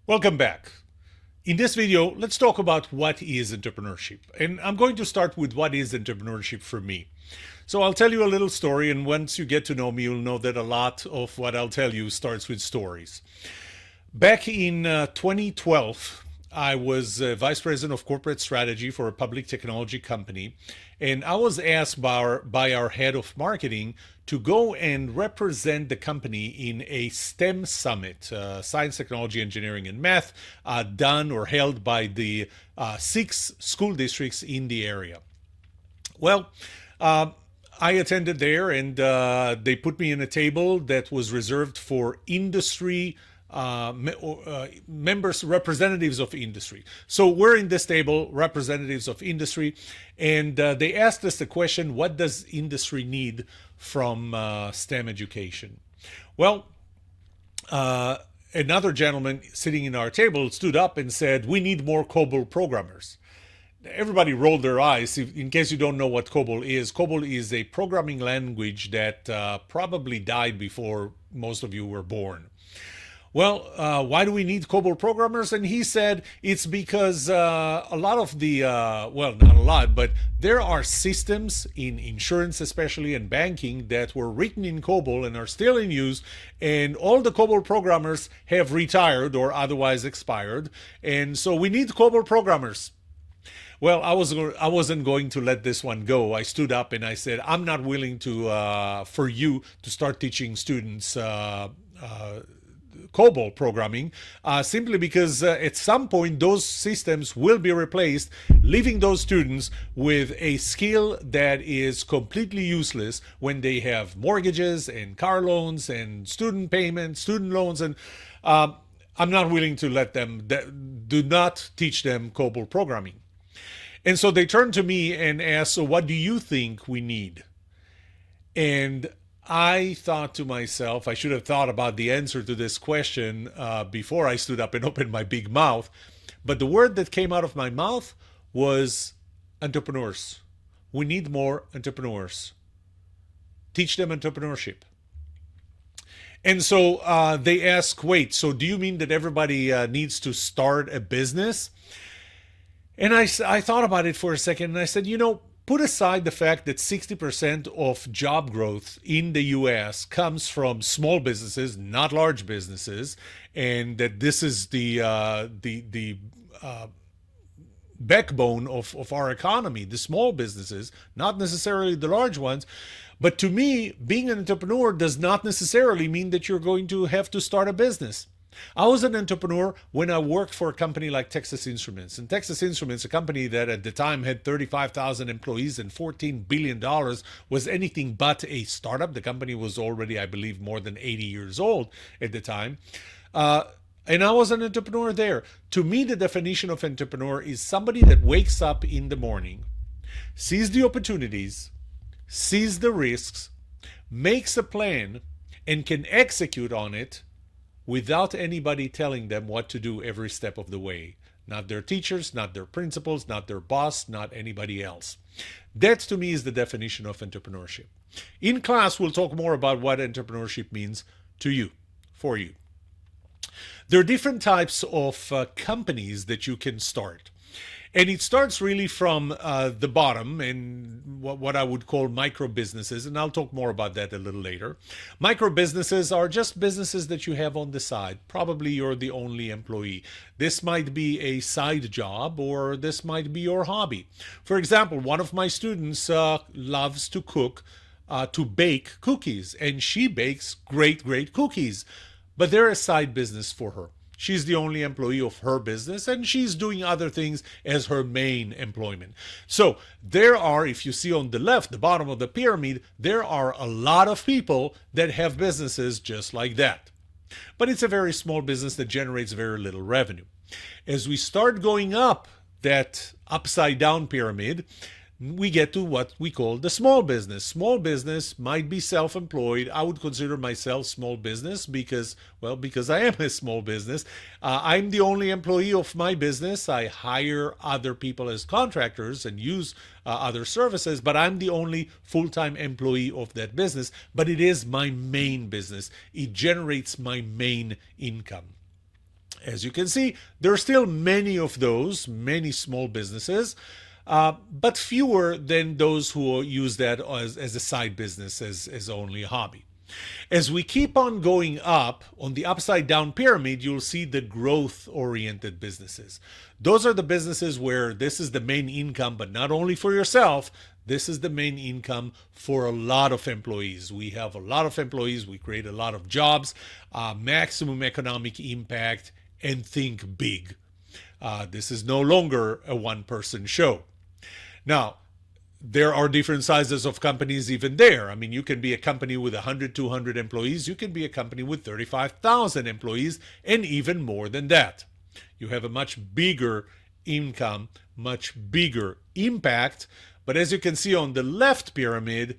Welcome back. In this video, let's talk about what is entrepreneurship. And I'm going to start with what is entrepreneurship for me. So I'll tell you a little story, and once you get to know me, you'll know that a lot of what I'll tell you starts with stories. Back in 2012, I was vice president of corporate strategy for a public technology company, and I was asked by our head of marketing to go and represent the company in a STEM summit, science, technology, engineering, and math, done or held by the 6 school districts in the area. Well, uh, I attended there, and they put me in a table that was reserved for industry members, representatives of industry. So we're in this table, representatives of industry, and they asked us the question, what does industry need from STEM education? Well, uh, another gentleman sitting in our table stood up and said, we need more COBOL programmers. Everybody rolled their eyes. In case you don't know what COBOL is a programming language that probably died before most of you were born. Well, why do we need COBOL programmers? And he said it's because a lot of well, not a lot, but there are systems in insurance, especially in banking, that were written in COBOL and are still in use. And all the COBOL programmers have retired or otherwise expired. And so we need COBOL programmers. Well, I wasn't going to let this one go. I stood up and I said, I'm not willing to for you to start teaching students COBOL programming, simply because at some point those systems will be replaced, leaving those students with a skill that is completely useless when they have mortgages and car loans and student payments, student loans, and I'm not willing to let them, do not teach them COBOL programming. And so they turned to me and asked, so what do you think we need? And I thought to myself, I should have thought about the answer to this question before I stood up and opened my big mouth. But the word that came out of my mouth was entrepreneurs. We need more entrepreneurs. Teach them entrepreneurship. And so they ask, wait, so do you mean that everybody needs to start a business? And I thought about it for a second and I said, put aside the fact that 60% of job growth in the US comes from small businesses, not large businesses, and that this is the backbone of our economy, the small businesses, not necessarily the large ones. But to me, being an entrepreneur does not necessarily mean that you're going to have to start a business. I was an entrepreneur when I worked for a company like Texas Instruments. And Texas Instruments, a company that at the time had 35,000 employees and $14 billion, was anything but a startup. The company was already, I believe, more than 80 years old at the time. And I was an entrepreneur there. To me, the definition of entrepreneur is somebody that wakes up in the morning, sees the opportunities, sees the risks, makes a plan, and can execute on it without anybody telling them what to do every step of the way. Not their teachers, not their principals, not their boss, not anybody else. That to me is the definition of entrepreneurship. In class, we'll talk more about what entrepreneurship means to you, for you. There are different types of companies that you can start. And it starts really from the bottom and what I would call micro businesses. And I'll talk more about that a little later. Micro businesses are just businesses that you have on the side. Probably you're the only employee. This might be a side job or this might be your hobby. For example, one of my students loves to cook, to bake cookies. And she bakes great, great cookies. But they're a side business for her. She's the only employee of her business and she's doing other things as her main employment. So there are, if you see on the left, the bottom of the pyramid, there are a lot of people that have businesses just like that. But it's a very small business that generates very little revenue. As we start going up that upside down pyramid, we get to what we call the small business. Small business might be self-employed. I would consider myself small business because I am a small business. I'm the only employee of my business. I hire other people as contractors and use other services, but I'm the only full-time employee of that business. But it is my main business. It generates my main income. As you can see, there are still many of those, many small businesses, but fewer than those who use that as a side business, as only a hobby. As we keep on going up on the upside down pyramid, you'll see the growth oriented businesses. Those are the businesses where this is the main income, but not only for yourself, this is the main income for a lot of employees. We have a lot of employees, we create a lot of jobs, maximum economic impact, and think big. This is no longer a one-person show. Now, there are different sizes of companies even there. I mean, you can be a company with 100, 200 employees. You can be a company with 35,000 employees and even more than that. You have a much bigger income, much bigger impact. But as you can see on the left pyramid,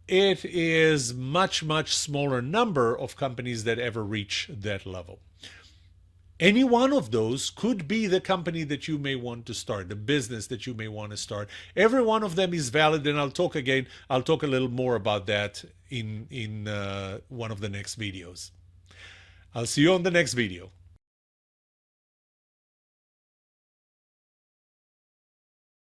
it is much, much smaller number of companies that ever reach that level. Any one of those could be the company that you may want to start, the business that you may want to start. Every one of them is valid, and I'll talk a little more about that in one of the next videos. I'll see you on the next video.